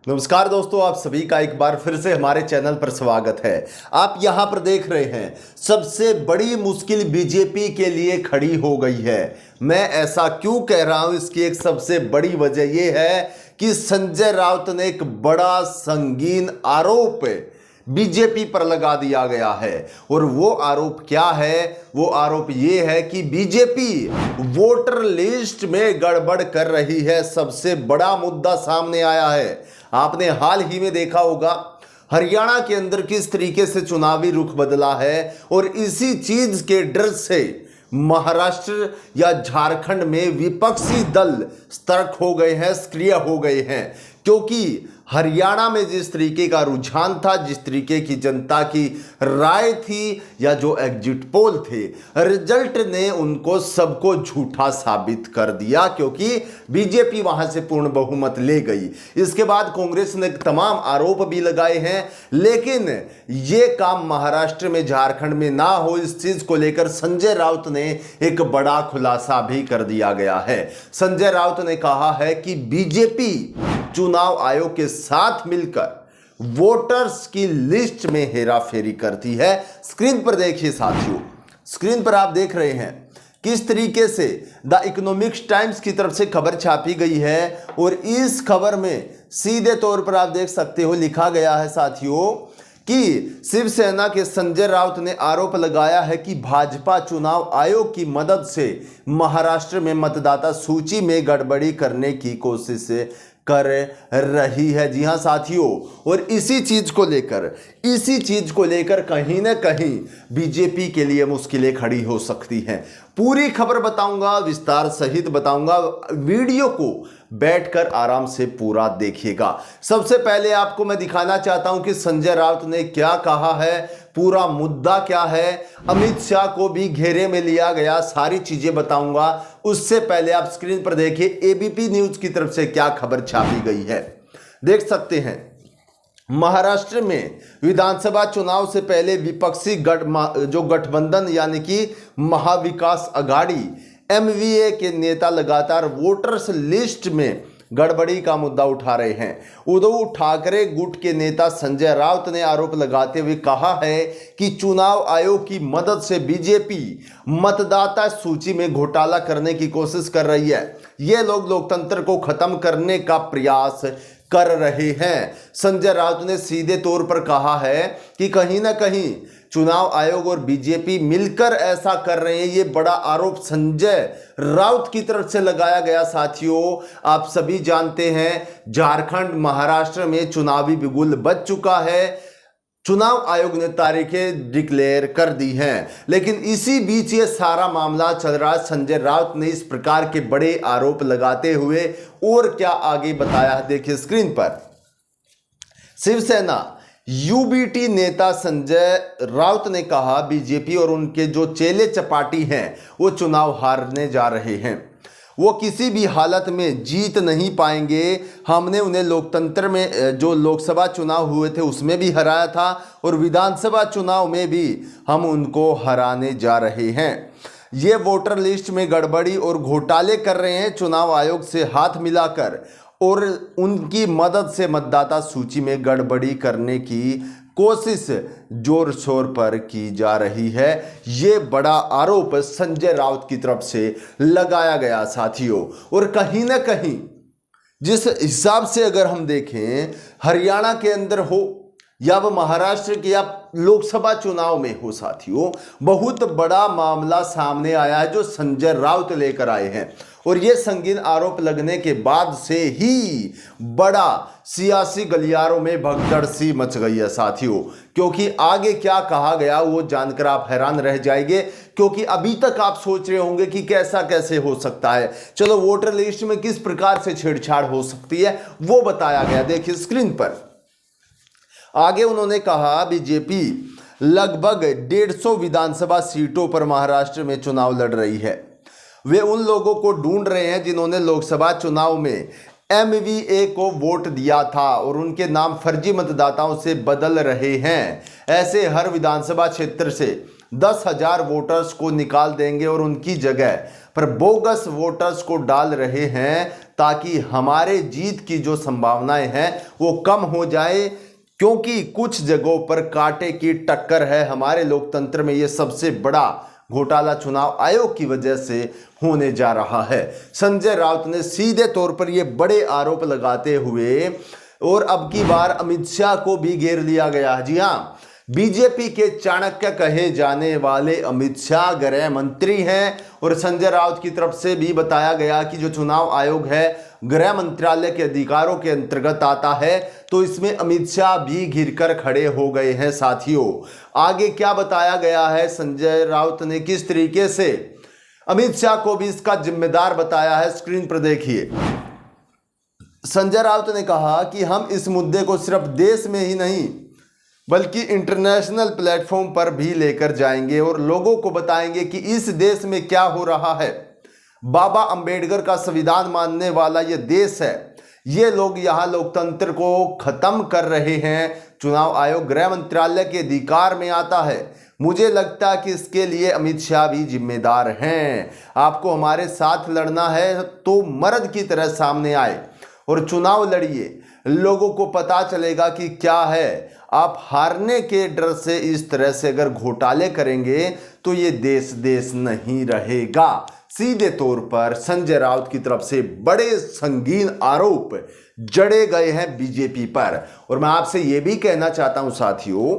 नमस्कार दोस्तों, आप सभी का एक बार फिर से हमारे चैनल पर स्वागत है। आप यहां पर देख रहे हैं सबसे बड़ी मुश्किल बीजेपी के लिए खड़ी हो गई है। मैं ऐसा क्यों कह रहा हूं, इसकी एक सबसे बड़ी वजह यह है कि संजय राउत ने एक बड़ा संगीन आरोप बीजेपी पर लगा दिया गया है। और वो आरोप क्या है? वो आरोप ये है कि बीजेपी वोटर लिस्ट में गड़बड़ कर रही है। सबसे बड़ा मुद्दा सामने आया है। आपने हाल ही में देखा होगा हरियाणा के अंदर किस तरीके से चुनावी रुख बदला है, और इसी चीज के डर से महाराष्ट्र या झारखंड में विपक्षी दल सतर्क हो गए हैं, सक्रिय हो गए हैं। क्योंकि हरियाणा में जिस तरीके का रुझान था, जिस तरीके की जनता की राय थी या जो एग्जिट पोल थे, रिजल्ट ने उनको सबको झूठा साबित कर दिया, क्योंकि बीजेपी वहां से पूर्ण बहुमत ले गई। इसके बाद कांग्रेस ने तमाम आरोप भी लगाए हैं, लेकिन यह काम महाराष्ट्र में, झारखंड में ना हो, इस चीज को लेकर संजय राउत ने एक बड़ा खुलासा भी कर दिया गया है। संजय राउत ने कहा है कि बीजेपी चुनाव आयोग के साथ मिलकर वोटर्स की लिस्ट में हेराफेरी करती है। स्क्रीन पर देखिए साथियों, स्क्रीन पर आप देख रहे हैं किस तरीके से द इकोनॉमिक्स टाइम्स की तरफ से खबर छापी गई है। और इस खबर में सीधे तौर पर आप देख सकते हो लिखा गया है साथियों कि शिवसेना के संजय राउत ने आरोप लगाया है कि भाजपा चुनाव आयोग की मदद से महाराष्ट्र में मतदाता सूची में गड़बड़ी करने की कोशिश कर रही है। जी हां साथियों, और इसी चीज को लेकर कहीं ना कहीं बीजेपी के लिए मुश्किलें खड़ी हो सकती हैं। पूरी खबर बताऊंगा, विस्तार सहित बताऊंगा। वीडियो को बैठकर आराम से पूरा देखिएगा। सबसे पहले आपको मैं दिखाना चाहता हूं कि संजय राउत ने क्या कहा है, पूरा मुद्दा क्या है। अमित शाह को भी घेरे में लिया गया, सारी चीजें बताऊंगा। उससे पहले आप स्क्रीन पर देखिए एबीपी न्यूज की तरफ से क्या खबर छापी गई है। देख सकते हैं महाराष्ट्र में विधानसभा चुनाव से पहले विपक्षी जो गठबंधन यानी कि महाविकास अघाड़ी एमवीए के नेता लगातार वोटर्स लिस्ट में गड़बड़ी का मुद्दा उठा रहे हैं। उद्धव ठाकरे गुट के नेता संजय राउत ने आरोप लगाते हुए कहा है कि चुनाव आयोग की मदद से बीजेपी मतदाता सूची में घोटाला करने की कोशिश कर रही है। ये लोग लोकतंत्र को खत्म करने का प्रयास कर रहे हैं। संजय राउत ने सीधे तौर पर कहा है कि कहीं ना कहीं चुनाव आयोग और बीजेपी मिलकर ऐसा कर रहे हैं। ये बड़ा आरोप संजय राउत की तरफ से लगाया गया। साथियों, आप सभी जानते हैं झारखंड, महाराष्ट्र में चुनावी बिगुल बज चुका है। चुनाव आयोग ने तारीखें डिक्लेयर कर दी हैं, लेकिन इसी बीच ये सारा मामला चल रहा है। संजय राउत ने इस प्रकार के बड़े आरोप लगाते हुए और क्या आगे बताया है, देखिए स्क्रीन पर। शिवसेना यूबीटी नेता संजय राउत ने कहा बीजेपी और उनके जो चेले चपाटी हैं वो चुनाव हारने जा रहे हैं। वो किसी भी हालत में जीत नहीं पाएंगे। हमने उन्हें लोकतंत्र में जो लोकसभा चुनाव हुए थे उसमें भी हराया था, और विधानसभा चुनाव में भी हम उनको हराने जा रहे हैं। ये वोटर लिस्ट में गड़बड़ी और घोटाले कर रहे हैं, चुनाव आयोग से हाथ मिलाकर, और उनकी मदद से मतदाता सूची में गड़बड़ी करने की कोशिश जोर शोर पर की जा रही है। ये बड़ा आरोप संजय राउत की तरफ से लगाया गया साथियों। और कहीं ना कहीं जिस हिसाब से अगर हम देखें हरियाणा के अंदर हो या वह महाराष्ट्र के या लोकसभा चुनाव में हो साथियों, बहुत बड़ा मामला सामने आया है जो संजय राउत लेकर आए हैं। और ये संगीन आरोप लगने के बाद से ही बड़ा सियासी गलियारों में भगदड़ सी मच गई है साथियों। क्योंकि आगे क्या कहा गया वो जानकर आप हैरान रह जाएंगे, क्योंकि अभी तक आप सोच रहे होंगे कि कैसा कैसे हो सकता है। चलो, वोटर लिस्ट में किस प्रकार से छेड़छाड़ हो सकती है वो बताया गया, देखिए स्क्रीन पर। आगे उन्होंने कहा बीजेपी लगभग 150 विधानसभा सीटों पर महाराष्ट्र में चुनाव लड़ रही है। वे उन लोगों को ढूंढ रहे हैं जिन्होंने लोकसभा चुनाव में एमवीए को वोट दिया था और उनके नाम फर्जी मतदाताओं से बदल रहे हैं। ऐसे हर विधानसभा क्षेत्र से 10,000 वोटर्स को निकाल देंगे और उनकी जगह पर बोगस वोटर्स को डाल रहे हैं ताकि हमारे जीत की जो संभावनाएं हैं वो कम हो जाए, क्योंकि कुछ जगहों पर कांटे की टक्कर है हमारे लोकतंत्र में। ये सबसे बड़ा घोटाला चुनाव आयोग की वजह से होने जा रहा है। संजय राउत ने सीधे तौर पर ये बड़े आरोप लगाते हुए और अब की बार अमित शाह को भी घेर लिया गया। जी हाँ, बीजेपी के चाणक्य कहे जाने वाले अमित शाह गृह मंत्री हैं और संजय राउत की तरफ से भी बताया गया कि जो चुनाव आयोग है गृह मंत्रालय के अधिकारों के अंतर्गत आता है, तो इसमें अमित शाह भी घिरकर खड़े हो गए हैं। साथियों, आगे क्या बताया गया है, संजय राउत ने किस तरीके से अमित शाह को भी इसका जिम्मेदार बताया है, स्क्रीन पर देखिए। संजय राउत ने कहा कि हम इस मुद्दे को सिर्फ देश में ही नहीं बल्कि इंटरनेशनल प्लेटफॉर्म पर भी लेकर जाएंगे और लोगों को बताएंगे कि इस देश में क्या हो रहा है। बाबा अंबेडकर का संविधान मानने वाला ये देश है, ये लोग यहाँ लोकतंत्र को खत्म कर रहे हैं। चुनाव आयोग गृह मंत्रालय के अधिकार में आता है। मुझे लगता है कि इसके लिए अमित शाह भी जिम्मेदार हैं। आपको हमारे साथ लड़ना है तो मर्द की तरह सामने आए और चुनाव लड़िए। लोगों को पता चलेगा कि क्या है। आप हारने के डर से इस तरह से अगर घोटाले करेंगे तो ये देश नहीं रहेगा। सीधे तौर पर संजय राउत की तरफ से बड़े संगीन आरोप जड़े गए हैं बीजेपी पर। और मैं आपसे ये भी कहना चाहता हूं साथियों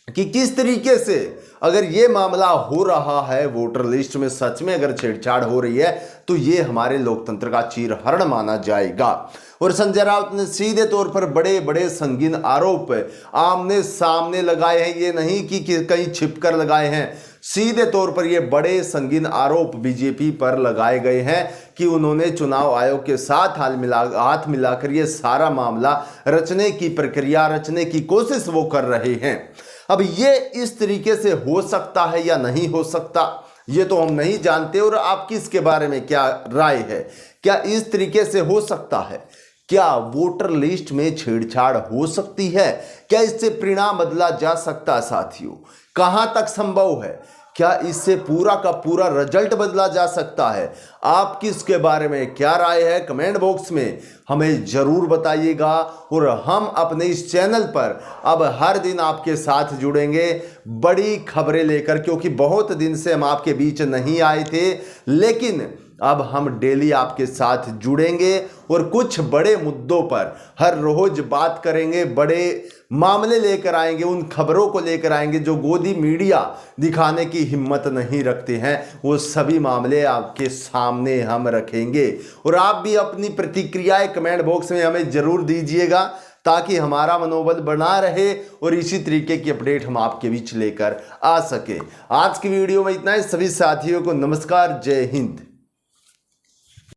कि किस तरीके से अगर ये मामला हो रहा है, वोटर लिस्ट में सच में अगर छेड़छाड़ हो रही है, तो ये हमारे लोकतंत्र का चीरहरण माना जाएगा। और संजय राउत ने सीधे तौर पर बड़े बड़े संगीन आरोप आमने सामने लगाए हैं, ये नहीं कि कहीं छिपकर लगाए हैं। सीधे तौर पर ये बड़े संगीन आरोप बीजेपी पर लगाए गए हैं कि उन्होंने चुनाव आयोग के साथ हाथ मिलाकर ये सारा मामला रचने की प्रक्रिया, रचने की कोशिश वो कर रहे हैं। अब ये इस तरीके से हो सकता है या नहीं हो सकता, ये तो हम नहीं जानते। और आपकी इसके बारे में क्या राय है? क्या इस तरीके से हो सकता है? क्या वोटर लिस्ट में छेड़छाड़ हो सकती है? क्या इससे परिणाम बदला जा सकता है? साथियों, कहां तक संभव है? क्या इससे पूरा का पूरा रिजल्ट बदला जा सकता है? आपकी इसके बारे में क्या राय है? कमेंट बॉक्स में हमें जरूर बताइएगा। और हम अपने इस चैनल पर अब हर दिन आपके साथ जुड़ेंगे बड़ी खबरें लेकर, क्योंकि बहुत दिन से हम आपके बीच नहीं आए थे, लेकिन अब हम डेली आपके साथ जुड़ेंगे और कुछ बड़े मुद्दों पर हर रोज बात करेंगे। बड़े मामले लेकर आएंगे, उन खबरों को लेकर आएंगे जो गोदी मीडिया दिखाने की हिम्मत नहीं रखते हैं। वो सभी मामले आपके सामने हम रखेंगे। और आप भी अपनी प्रतिक्रियाएं कमेंट बॉक्स में हमें जरूर दीजिएगा, ताकि हमारा मनोबल बना रहे और इसी तरीके की अपडेट हम आपके बीच लेकर आ सके। आज की वीडियो में इतना ही। सभी साथियों को नमस्कार, जय हिंद।